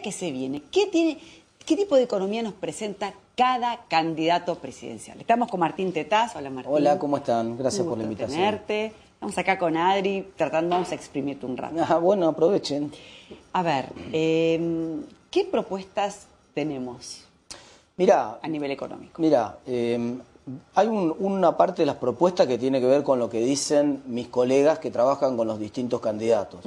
que se viene, ¿qué tipo de economía nos presenta cada candidato presidencial? Estamos con Martín Tetaz. Hola, Martín. Hola, ¿cómo están? Gracias por la invitación. Tenerte. Estamos acá con Adri, vamos a exprimirte un rato. Bueno, aprovechen. A ver, ¿qué propuestas tenemos a nivel económico? Mira, hay una parte de las propuestas que tiene que ver con lo que dicen mis colegas que trabajan con los distintos candidatos.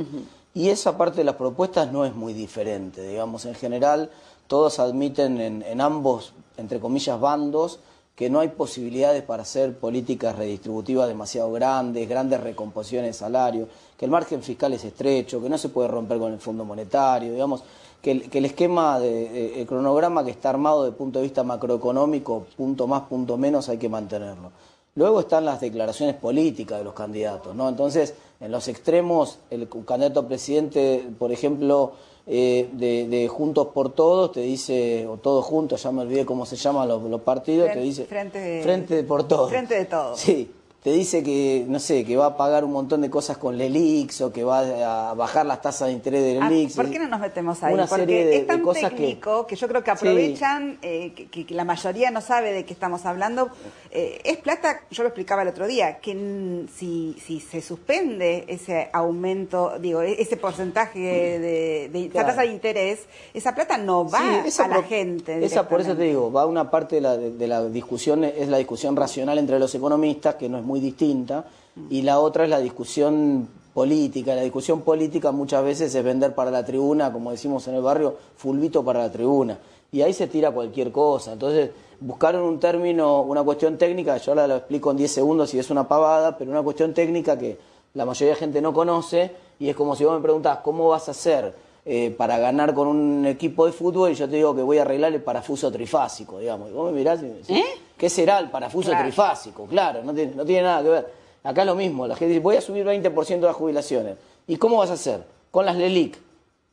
Y esa parte de las propuestas no es muy diferente, digamos, en general todos admiten en ambos, entre comillas, bandos, que no hay posibilidades para hacer políticas redistributivas demasiado grandes recomposiciones de salario, que el margen fiscal es estrecho, que no se puede romper con el Fondo Monetario, digamos, que el esquema, el cronograma que está armado desde el punto de vista macroeconómico, punto más, punto menos, hay que mantenerlo. Luego están las declaraciones políticas de los candidatos, ¿no? Entonces, en los extremos, el candidato a presidente, por ejemplo, de Juntos por Todos, te dice, o Todos Juntos, ya me olvidé cómo se llaman los partidos, te dice Frente por Todos. Frente de Todos. Sí, te dice que, no sé, que va a pagar un montón de cosas con LELIQs o que va a bajar las tasas de interés de LELIQs. ¿Por qué no nos metemos ahí? Una serie de es tan cosas técnico que yo creo que aprovechan, que la mayoría no sabe de qué estamos hablando. Es plata, yo lo explicaba el otro día, que si se suspende ese aumento, digo, ese porcentaje de la tasa de interés, esa plata no va a la gente. Esa, por eso te digo, va una parte de la discusión, es la discusión racional entre los economistas, que no es muy distinta, y la otra es la discusión política. La discusión política muchas veces es vender para la tribuna, como decimos en el barrio, fulbito para la tribuna. Y ahí se tira cualquier cosa. Entonces, buscaron un término, una cuestión técnica, yo ahora lo explico en 10 segundos y es una pavada, pero una cuestión técnica que la mayoría de gente no conoce, y es como si vos me preguntás, ¿cómo vas a hacer para ganar con un equipo de fútbol? Y yo te digo que voy a arreglar el parafuso trifásico, digamos. Y vos me mirás y me decís, ¿qué será el parafuso trifásico? Claro, no tiene nada que ver. Acá es lo mismo, la gente dice, voy a subir 20% de las jubilaciones. ¿Y cómo vas a hacer? Con las LELIQ.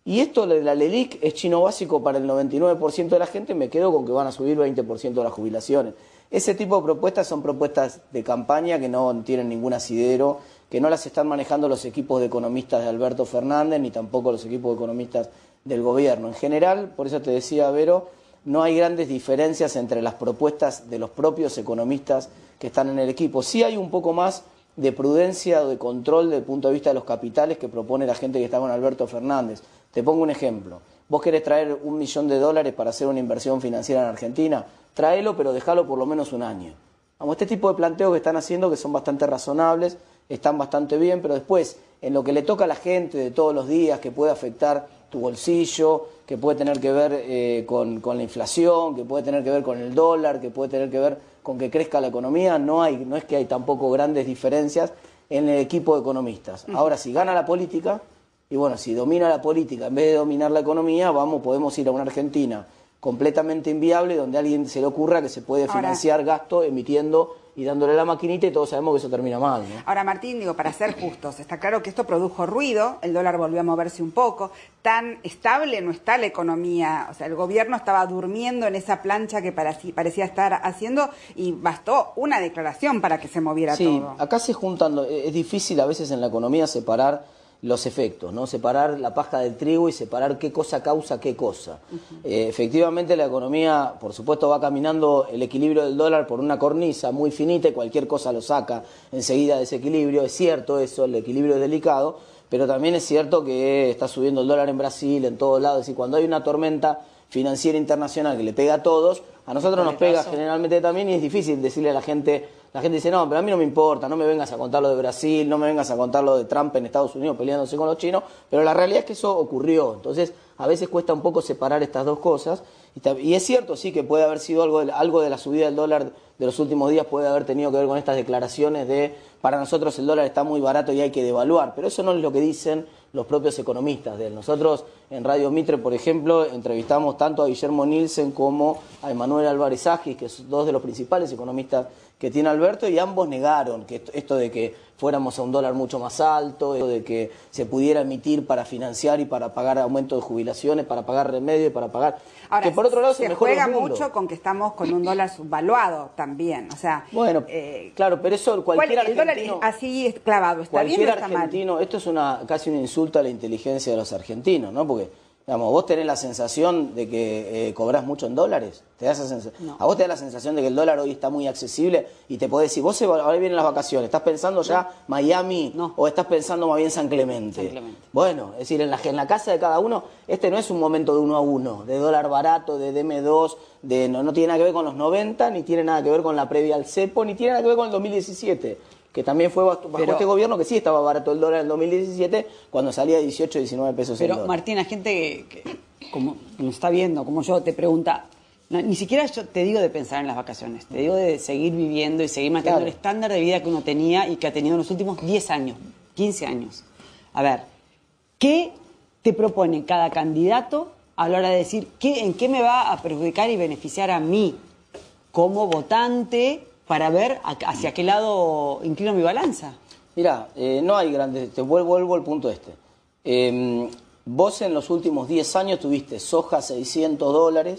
Y esto de la LELIQ es chino básico para el 99% de la gente, me quedo con que van a subir 20% de las jubilaciones. Ese tipo de propuestas son propuestas de campaña que no tienen ningún asidero, que no las están manejando los equipos de economistas de Alberto Fernández, ni tampoco los equipos de economistas del gobierno. En general, por eso te decía, Vero, no hay grandes diferencias entre las propuestas de los propios economistas que están en el equipo. Sí hay un poco más de prudencia o de control desde el punto de vista de los capitales que propone la gente que está con Alberto Fernández. Te pongo un ejemplo. Vos querés traer $1 millón para hacer una inversión financiera en Argentina, tráelo, pero dejalo por lo menos un año. Vamos, este tipo de planteos que están haciendo, que son bastante razonables, están bastante bien, pero después, en lo que le toca a la gente de todos los días, que puede afectar tu bolsillo, que puede tener que ver con la inflación, que puede tener que ver con el dólar, que puede tener que ver con que crezca la economía, no es que hay tampoco grandes diferencias en el equipo de economistas. Ahora, si gana la política, y bueno, si domina la política en vez de dominar la economía, podemos ir a una Argentina completamente inviable, donde a alguien se le ocurra que se puede financiar gasto emitiendo y dándole la maquinita, y todos sabemos que eso termina mal, ¿no? Ahora, Martín, digo, para ser justos, está claro que esto produjo ruido, el dólar volvió a moverse un poco, tan estable no está la economía, o sea, el gobierno estaba durmiendo en esa plancha que parecía estar haciendo, y bastó una declaración para que se moviera todo. Sí, acá se juntan, es difícil a veces en la economía separar los efectos, ¿no? Separar la paja del trigo y separar qué cosa causa qué cosa. Efectivamente, la economía, por supuesto, va caminando el equilibrio del dólar por una cornisa muy finita y cualquier cosa lo saca enseguida de ese equilibrio. Es cierto eso, el equilibrio es delicado, pero también es cierto que está subiendo el dólar en Brasil, en todos lados. Es decir, cuando hay una tormenta financiera internacional que le pega a todos, a nosotros nos pega generalmente también, y es difícil decirle a la gente dice, no, pero a mí no me importa, no me vengas a contar lo de Brasil, no me vengas a contar lo de Trump en Estados Unidos peleándose con los chinos, pero la realidad es que eso ocurrió. Entonces, a veces cuesta un poco separar estas dos cosas, y es cierto, sí, que puede haber sido algo de la subida del dólar de los últimos días, puede haber tenido que ver con estas declaraciones de, para nosotros el dólar está muy barato y hay que devaluar, pero eso no es lo que dicen los propios economistas de él. Nosotros en Radio Mitre, por ejemplo, entrevistamos tanto a Guillermo Nielsen como a Emanuel Álvarez Agis, que son dos de los principales economistas que tiene Alberto, y ambos negaron que esto de que fuéramos a un dólar mucho más alto, esto de que se pudiera emitir para financiar y para pagar aumento de jubilaciones, para pagar remedio y para pagar... Ahora, que por otro lado se juega mucho con que estamos con un dólar subvaluado también, o sea... Bueno, claro, pero eso cualquier argentino... El dólar así clavado, ¿está bien o está mal? Esto es casi un insulto a la inteligencia de los argentinos, ¿no? Porque Digamos, vos tenés la sensación de que cobrás mucho en dólares. ¿Te da esa sensación? No. ¿A vos te da la sensación de que el dólar hoy está muy accesible y te podés decir, vos ahora vienen las vacaciones, ¿estás pensando ya Miami o estás pensando más bien San Clemente? San Clemente. Bueno, es decir, en la casa de cada uno, este no es un momento de 1 a 1, de dólar barato, de DM2, no tiene nada que ver con los 90, ni tiene nada que ver con la previa al cepo, ni tiene nada que ver con el 2017. Que también fue bajo este gobierno, que sí estaba barato el dólar en el 2017, cuando salía 18, 19 pesos el dólar. Pero Martín, la gente que como nos está viendo, como yo, te pregunta, ni siquiera yo te digo de pensar en las vacaciones, te digo de seguir viviendo y seguir manteniendo el estándar de vida que uno tenía y que ha tenido en los últimos 10 años, 15 años. A ver, ¿qué te propone cada candidato a la hora de decir en qué me va a perjudicar y beneficiar a mí como votante para ver hacia qué lado inclino mi balanza? Mira, no hay grandes... Te vuelvo al punto este. Vos en los últimos 10 años tuviste soja $600.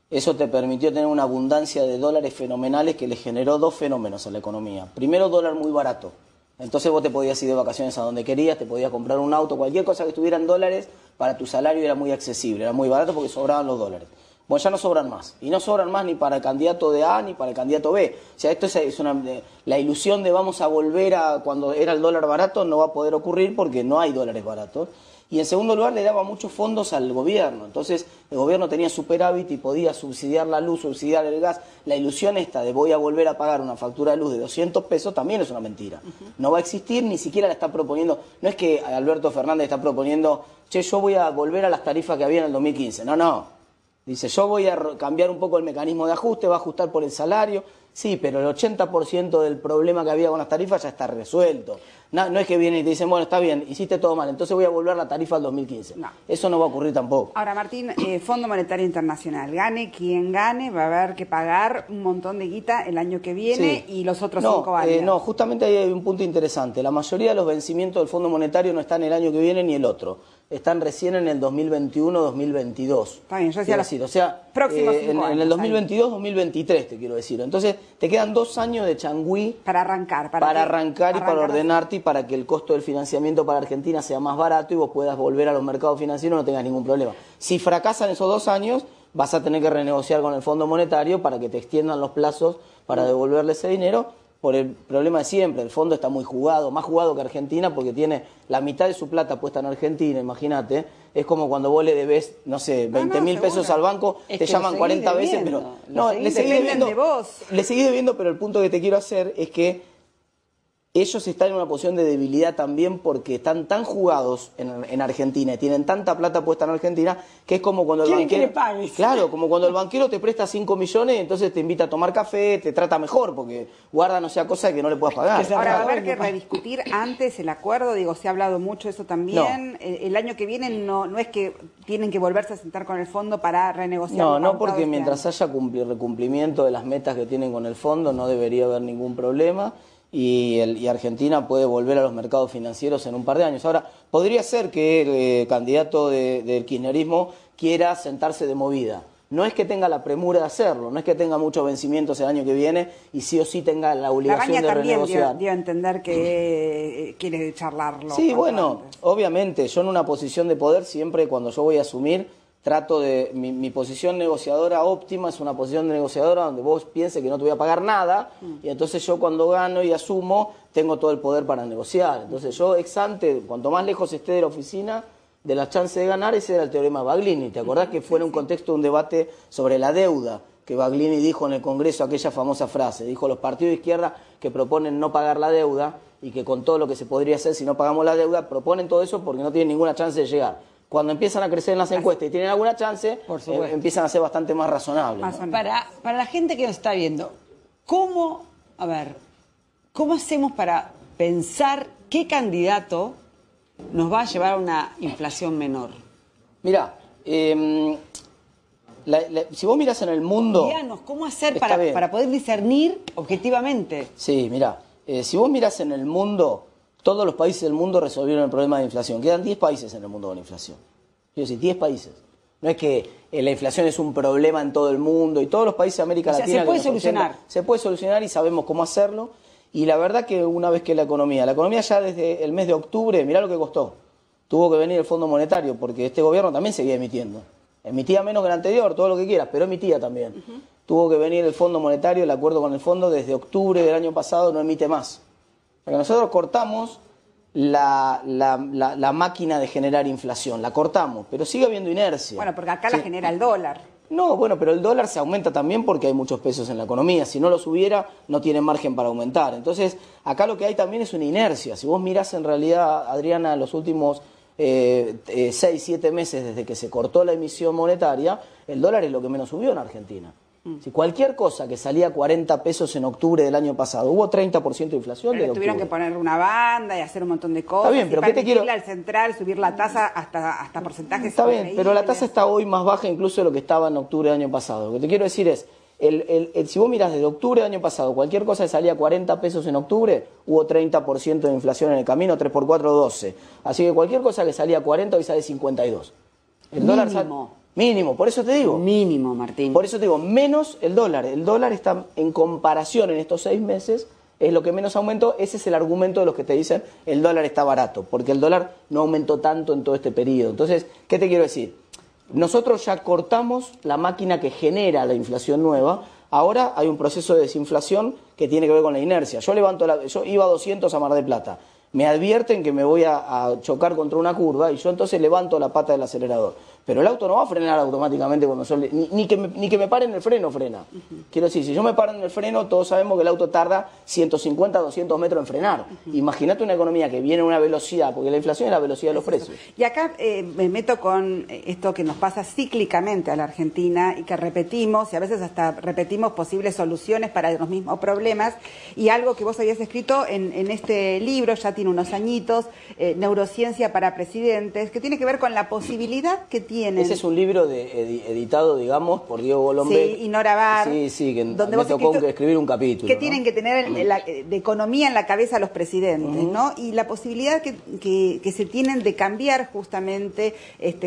Eso te permitió tener una abundancia de dólares fenomenales que le generó 2 fenómenos a la economía. Primero, dólar muy barato. Entonces vos te podías ir de vacaciones a donde querías, te podías comprar un auto, cualquier cosa que estuviera en dólares, para tu salario era muy accesible, era muy barato porque sobraban los dólares. Bueno, ya no sobran más. Y no sobran más ni para el candidato de A ni para el candidato B. O sea, esto es la ilusión de vamos a volver a cuando era el dólar barato no va a poder ocurrir porque no hay dólares baratos. Y en segundo lugar le daba muchos fondos al gobierno. Entonces el gobierno tenía superávit y podía subsidiar la luz, subsidiar el gas. La ilusión esta de voy a volver a pagar una factura de luz de 200 pesos también es una mentira. No va a existir, ni siquiera la está proponiendo. No es que Alberto Fernández está proponiendo, che, yo voy a volver a las tarifas que había en el 2015. No. Dice, yo voy a cambiar un poco el mecanismo de ajuste, va a ajustar por el salario. Sí, pero el 80% del problema que había con las tarifas ya está resuelto. No es que vienen y te dicen, bueno, está bien, hiciste todo mal, entonces voy a volver a la tarifa del 2015. No. Eso no va a ocurrir tampoco. Ahora, Martín, Fondo Monetario Internacional, gane quien gane, va a haber que pagar un montón de guita el año que viene y los otros 5 años. No, justamente ahí hay un punto interesante. La mayoría de los vencimientos del Fondo Monetario no están el año que viene ni el otro. Están recién en el 2021-2022. Está bien, yo decía o sea, próximos 5 años. En el 2022-2023 te quiero decir. Entonces, te quedan 2 años de changüí para arrancar. Para arrancar y para ordenarte y para que el costo del financiamiento para Argentina sea más barato y vos puedas volver a los mercados financieros y no tengas ningún problema. Si fracasan esos 2 años, vas a tener que renegociar con el Fondo Monetario para que te extiendan los plazos para devolverle ese dinero. Por el problema de siempre, el fondo está muy jugado, más jugado que Argentina porque tiene la mitad de su plata puesta en Argentina, imagínate. Es como cuando vos le debés, no sé, 20.000 pesos al banco, te llaman 40 veces, pero no, le seguís debiendo, pero el punto que te quiero hacer es que ellos están en una posición de debilidad también porque están tan jugados en Argentina y tienen tanta plata puesta en Argentina que es como cuando el banquero... que le pagues. Claro, como cuando el banquero te presta 5 millones y entonces te invita a tomar café, te trata mejor porque guarda no sea cosa que no le puedas pagar. Ahora va a haber que rediscutir antes el acuerdo, digo, se ha hablado mucho de eso también. No. El año que viene no es que tienen que volverse a sentar con el fondo para renegociar. No, porque mientras haya recumplimiento de las metas que tienen con el fondo no debería haber ningún problema. Y Argentina puede volver a los mercados financieros en un par de años. Ahora, podría ser que el candidato del kirchnerismo quiera sentarse de movida. No es que tenga la premura de hacerlo, no es que tenga muchos vencimientos el año que viene y sí o sí tenga la obligación de renegociar. También dio a entender que quiere charlarlo. Sí, bueno, obviamente, yo en una posición de poder siempre cuando yo voy a asumir trato de... Mi posición negociadora óptima es una posición de negociadora donde vos pienses que no te voy a pagar nada y entonces yo cuando gano y asumo tengo todo el poder para negociar. Entonces yo ex ante, cuanto más lejos esté de la oficina, de la chance de ganar, ese era el teorema Baglini. ¿Te acordás que fue en un contexto de un debate sobre la deuda? Que Baglini dijo en el Congreso aquella famosa frase. Dijo, los partidos de izquierda que proponen no pagar la deuda y que con todo lo que se podría hacer si no pagamos la deuda, proponen todo eso porque no tienen ninguna chance de llegar. Cuando empiezan a crecer en las encuestas y tienen alguna chance, empiezan a ser bastante más razonables. ¿No? Para la gente que nos está viendo, ¿cómo hacemos para pensar qué candidato nos va a llevar a una inflación menor? Mirá, si vos mirás en el mundo... Díganos, ¿cómo hacer para poder discernir objetivamente? Sí, mirá, si vos mirás en el mundo... Todos los países del mundo resolvieron el problema de inflación. Quedan 10 países en el mundo con inflación. Quiero decir, 10 países. No es que la inflación es un problema en todo el mundo y todos los países de América Latina... se puede solucionar. Se puede solucionar y sabemos cómo hacerlo. Y la verdad que una vez que la economía ya desde el mes de octubre, mirá lo que costó. tuvo que venir el Fondo Monetario, porque este gobierno también seguía emitiendo. Emitía menos que el anterior, todo lo que quieras, pero emitía también. Tuvo que venir el Fondo Monetario, el acuerdo con el fondo, desde octubre del año pasado no emite más. Porque nosotros cortamos la máquina de generar inflación, la cortamos, pero sigue habiendo inercia. Bueno, porque acá la genera el dólar. No, bueno, pero el dólar se aumenta también porque hay muchos pesos en la economía. Si no los hubiera, no tiene margen para aumentar. Entonces, acá lo que hay también es una inercia. Si vos mirás en realidad, Adriana, los últimos 6, 7 meses desde que se cortó la emisión monetaria, el dólar es lo que menos subió en Argentina. Si cualquier cosa que salía a 40 pesos en octubre del año pasado, hubo 30% de inflación desde octubre. Tuvieron que poner una banda y hacer un montón de cosas. Está bien, pero ¿qué te quiero? Al central, subir la tasa hasta porcentajes. Está bien, pero la tasa está hoy más baja incluso de lo que estaba en octubre del año pasado. Lo que te quiero decir es, si vos mirás desde octubre del año pasado, cualquier cosa que salía a 40 pesos en octubre, hubo 30% de inflación en el camino, 3 por 4, 12. Así que cualquier cosa que salía a 40 hoy sale 52. El dólar mínimo, por eso te digo. Mínimo, Martín. Por eso te digo, menos el dólar. El dólar está en comparación en estos 6 meses, es lo que menos aumentó. Ese es el argumento de los que te dicen el dólar está barato, porque el dólar no aumentó tanto en todo este periodo. Entonces, ¿qué te quiero decir? Nosotros ya cortamos la máquina que genera la inflación nueva. Ahora hay un proceso de desinflación que tiene que ver con la inercia. Yo iba a 200 a Mar del Plata. Me advierten que me voy a chocar contra una curva y yo entonces levanto la pata del acelerador. Pero el auto no va a frenar automáticamente cuando yo ni que me paren el freno, frena. Quiero decir, si yo me paro en el freno, todos sabemos que el auto tarda 150, 200 metros en frenar. Imagínate una economía que viene a una velocidad, porque la inflación es la velocidad de los precios. Y acá me meto con esto que nos pasa cíclicamente a la Argentina y que repetimos, y a veces hasta repetimos posibles soluciones para los mismos problemas. Y algo que vos habías escrito en este libro, ya tiene unos añitos, Neurociencia para Presidentes, que tiene que ver con la posibilidad que tienen. Ese es un libro editado, digamos, por Diego Golombek. Sí, y Nora Bar. Sí, que donde me tocó escribir un capítulo. Que tienen que tener de economía en la cabeza los presidentes, ¿no? Y la posibilidad que se tienen de cambiar justamente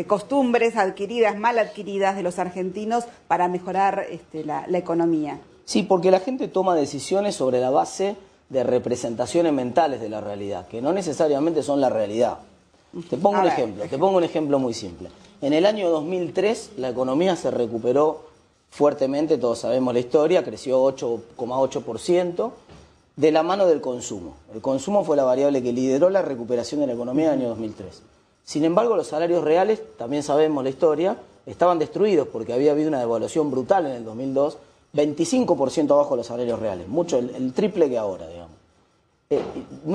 costumbres adquiridas, mal adquiridas de los argentinos para mejorar la economía. Sí, porque la gente toma decisiones sobre la base de representaciones mentales de la realidad, que no necesariamente son la realidad. Te pongo un ejemplo muy simple. En el año 2003 la economía se recuperó fuertemente, todos sabemos la historia, creció 8,8% de la mano del consumo. El consumo fue la variable que lideró la recuperación de la economía en el año 2003. Sin embargo, los salarios reales, también sabemos la historia, estaban destruidos porque había habido una devaluación brutal en el 2002, 25% abajo de los salarios reales, mucho, el triple que ahora, digamos.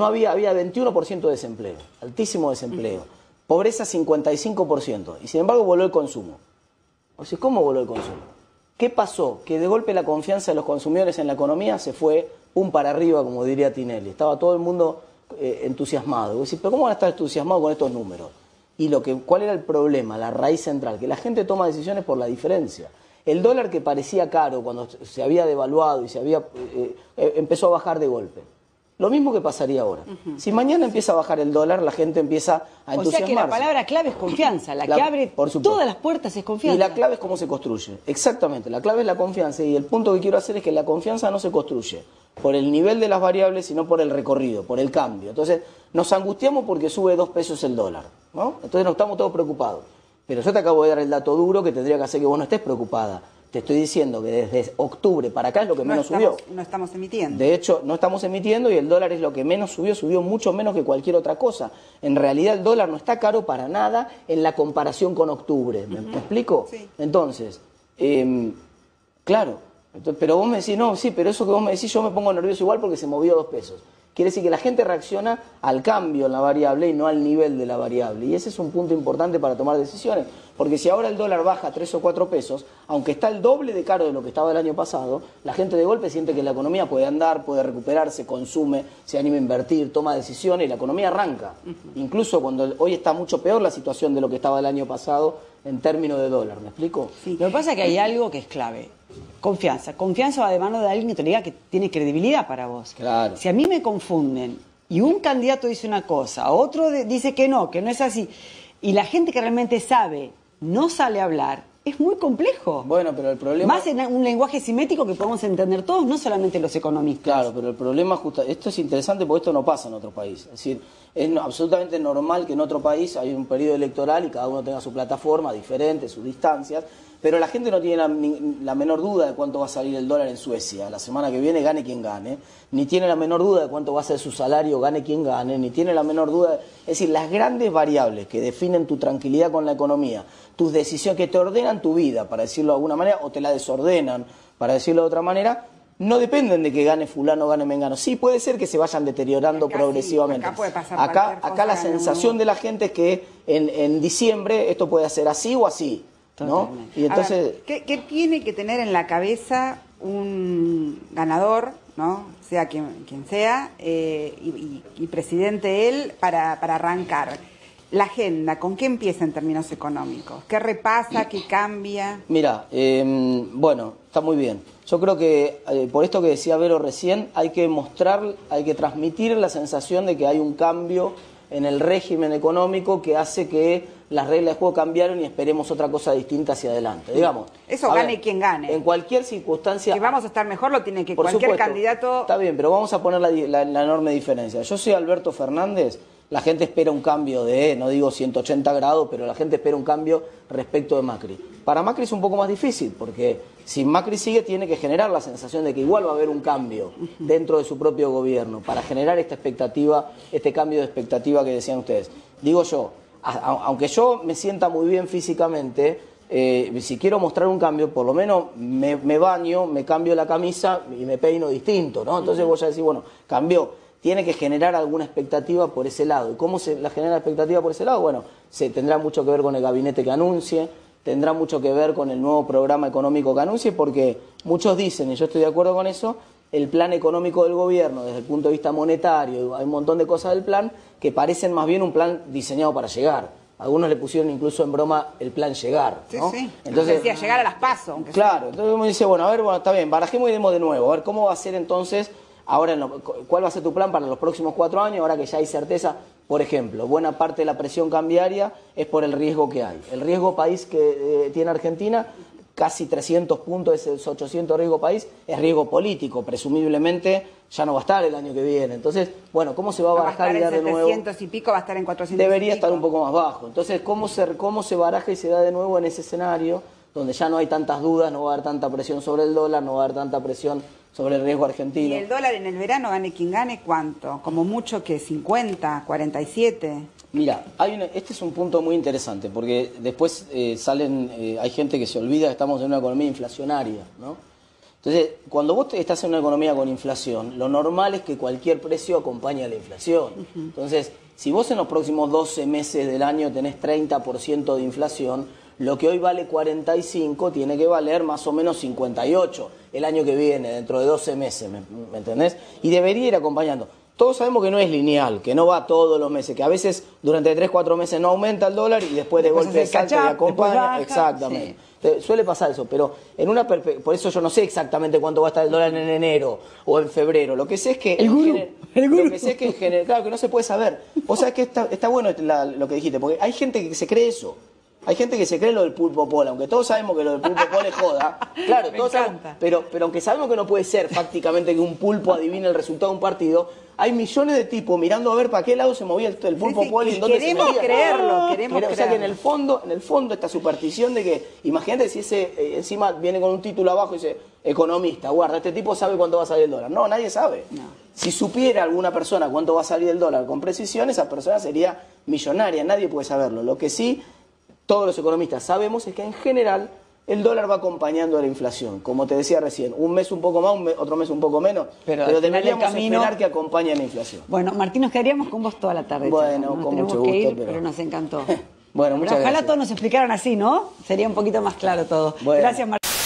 Había 21% de desempleo, altísimo desempleo, pobreza 55%, y sin embargo voló el consumo. O sea, ¿cómo voló el consumo? ¿Qué pasó? Que de golpe la confianza de los consumidores en la economía se fue para arriba, como diría Tinelli. Estaba todo el mundo entusiasmado. Vos decís, ¿pero cómo van a estar entusiasmados con estos números? Y ¿cuál era el problema? La raíz central, que la gente toma decisiones por la diferencia. El dólar que parecía caro cuando se había devaluado y empezó a bajar de golpe. Lo mismo que pasaría ahora. Si mañana empieza a bajar el dólar, la gente empieza a entusiasmarse. O sea que la palabra clave es confianza. La que abre todas las puertas es confianza. Y la clave es cómo se construye. Exactamente, la clave es la confianza. Y el punto que quiero hacer es que la confianza no se construye por el nivel de las variables, sino por el recorrido, por el cambio. Entonces, nos angustiamos porque sube 2 pesos el dólar, ¿no? Entonces nos estamos todos preocupados. Pero yo te acabo de dar el dato duro que tendría que hacer que vos no estés preocupada. Te estoy diciendo que desde octubre para acá es lo que menos subió. No estamos emitiendo. De hecho, no estamos emitiendo y el dólar es lo que menos subió mucho menos que cualquier otra cosa. En realidad el dólar no está caro para nada en la comparación con octubre. ¿Me explico? Sí. Entonces, claro, pero vos me decís, no, sí, pero eso que vos me decís yo me pongo nervioso igual porque se movió 2 pesos. Quiere decir que la gente reacciona al cambio en la variable y no al nivel de la variable. Y ese es un punto importante para tomar decisiones. Porque si ahora el dólar baja 3 o 4 pesos, aunque está el doble de caro de lo que estaba el año pasado, la gente de golpe siente que la economía puede andar, puede recuperarse, consume, se anima a invertir, toma decisiones y la economía arranca. Incluso cuando hoy está mucho peor la situación de lo que estaba el año pasado en términos de dólar. ¿Me explico? Sí. Lo que pasa es que hay algo que es clave. Confianza. Confianza va de mano de alguien que te diga que tiene credibilidad para vos. Claro. Si a mí me confunden y un candidato dice una cosa, otro dice que no es así, y la gente que realmente sabe no sale a hablar, es muy complejo. Bueno, pero el problema... Más en un lenguaje simétrico que podemos entender todos, no solamente los economistas. Claro, pero el problema esto es interesante porque esto no pasa en otro país. Es decir, es absolutamente normal que en otro país hay un periodo electoral y cada uno tenga su plataforma diferente, sus distancias, pero la gente no tiene la menor duda de cuánto va a salir el dólar en Suecia la semana que viene, gane quien gane, ni tiene la menor duda de cuánto va a ser su salario, gane quien gane, ni tiene la menor duda... Es decir, las grandes variables que definen tu tranquilidad con la economía, tus decisiones que te ordenan tu vida, para decirlo de alguna manera, o te la desordenan, para decirlo de otra manera, no dependen de que gane fulano o gane mengano. Sí, puede ser que se vayan deteriorando progresivamente. Acá puede pasar acá la sensación de la gente es que en diciembre esto puede ser así o así, ¿no? Y entonces... ¿Qué tiene que tener en la cabeza un ganador, ¿no? Sea quien sea, y presidente él, para arrancar? La agenda, ¿con qué empieza en términos económicos? ¿Qué repasa? ¿Qué cambia? Mira, bueno, está muy bien. Yo creo que, por esto que decía Vero recién, hay que transmitir la sensación de que hay un cambio en el régimen económico que hace que las reglas de juego cambiaron y esperemos otra cosa distinta hacia adelante. Digamos, eso gane quien gane. En cualquier circunstancia... Que vamos a estar mejor lo tiene que por cualquier supuesto, candidato... Está bien, pero vamos a poner la enorme diferencia. Yo soy Alberto Fernández, la gente espera un cambio de, no digo 180 grados, pero la gente espera un cambio respecto de Macri. Para Macri es un poco más difícil, porque si Macri sigue, tiene que generar la sensación de que igual va a haber un cambio dentro de su propio gobierno, para generar esta expectativa, este cambio de expectativa que decían ustedes. Digo yo, aunque yo me sienta muy bien físicamente, si quiero mostrar un cambio, por lo menos me baño, me cambio la camisa y me peino distinto, ¿no? Entonces voy a decir, bueno, cambió. Tiene que generar alguna expectativa por ese lado. ¿Y cómo se la genera expectativa por ese lado? Bueno, tendrá mucho que ver con el gabinete que anuncie, tendrá mucho que ver con el nuevo programa económico que anuncie, porque muchos dicen, y yo estoy de acuerdo con eso, el plan económico del gobierno, desde el punto de vista monetario, hay un montón de cosas del plan que parecen más bien un plan diseñado para llegar. Algunos le pusieron incluso en broma el plan llegar, ¿no? Sí. Entonces decía llegar a las PASO. Claro, entonces uno dice, bueno, a ver, está bien, barajemos y demos de nuevo, a ver cómo va a ser entonces... Ahora, ¿cuál va a ser tu plan para los próximos 4 años? Ahora que ya hay certeza, por ejemplo, buena parte de la presión cambiaria es por el riesgo que hay. El riesgo país que tiene Argentina, casi 300 puntos de esos 800 riesgo país, es riesgo político. Presumiblemente ya no va a estar el año que viene. Entonces, bueno, ¿cómo se va a barajar y dar de nuevo? Va a estar en 700 y pico, va a estar en 400 Debería y pico. estar un poco más bajo. Entonces, ¿cómo se baraja y se da de nuevo en ese escenario donde ya no hay tantas dudas, no va a haber tanta presión sobre el dólar, no va a haber tanta presión sobre el riesgo argentino? ¿Y el dólar en el verano, gane quien gane, cuánto? Como mucho que 50, 47. Mira, este es un punto muy interesante, porque después hay gente que se olvida que estamos en una economía inflacionaria, ¿no? Entonces, cuando vos estás en una economía con inflación, lo normal es que cualquier precio acompañe a la inflación. Entonces, si vos en los próximos 12 meses del año tenés 30% de inflación, lo que hoy vale 45 tiene que valer más o menos 58 el año que viene, dentro de 12 meses, ¿me entendés? Y debería ir acompañando. Todos sabemos que no es lineal, que no va todos los meses, que a veces durante 3, 4 meses no aumenta el dólar y después de golpe salta y acompaña. Baja, exactamente. Sí. Suele pasar eso, pero por eso yo no sé exactamente cuánto va a estar el dólar en enero o en febrero. Lo que sé es que lo que sé es que en general, claro, que no se puede saber. Vos sabés que está bueno lo que dijiste, porque hay gente que se cree eso. Hay gente que se cree lo del pulpo pol, aunque todos sabemos que lo del pulpo pol es joda. Claro, todos sabemos, pero aunque sabemos que no puede ser prácticamente que un pulpo adivine el resultado de un partido, hay millones de tipos mirando a ver para qué lado se movía el pulpo pol y en dónde se movía. Queremos creerlo. O sea que en el fondo esta superstición de que, imagínate si ese encima viene con un título abajo y dice, economista, guarda, este tipo sabe cuánto va a salir el dólar. No, nadie sabe. No. Si supiera alguna persona cuánto va a salir el dólar con precisión, esa persona sería millonaria, nadie puede saberlo. Lo que sí todos los economistas sabemos es que en general el dólar va acompañando a la inflación. Como te decía recién, un mes un poco más, otro mes un poco menos, pero deberíamos esperar que acompañe a la inflación. Bueno, Martín, nos quedaríamos con vos toda la tarde. Bueno, con mucho gusto. Pero nos encantó. Bueno, muchas gracias. Ojalá todos nos explicaran así, ¿no? Sería un poquito más claro todo. Bueno. Gracias, Martín.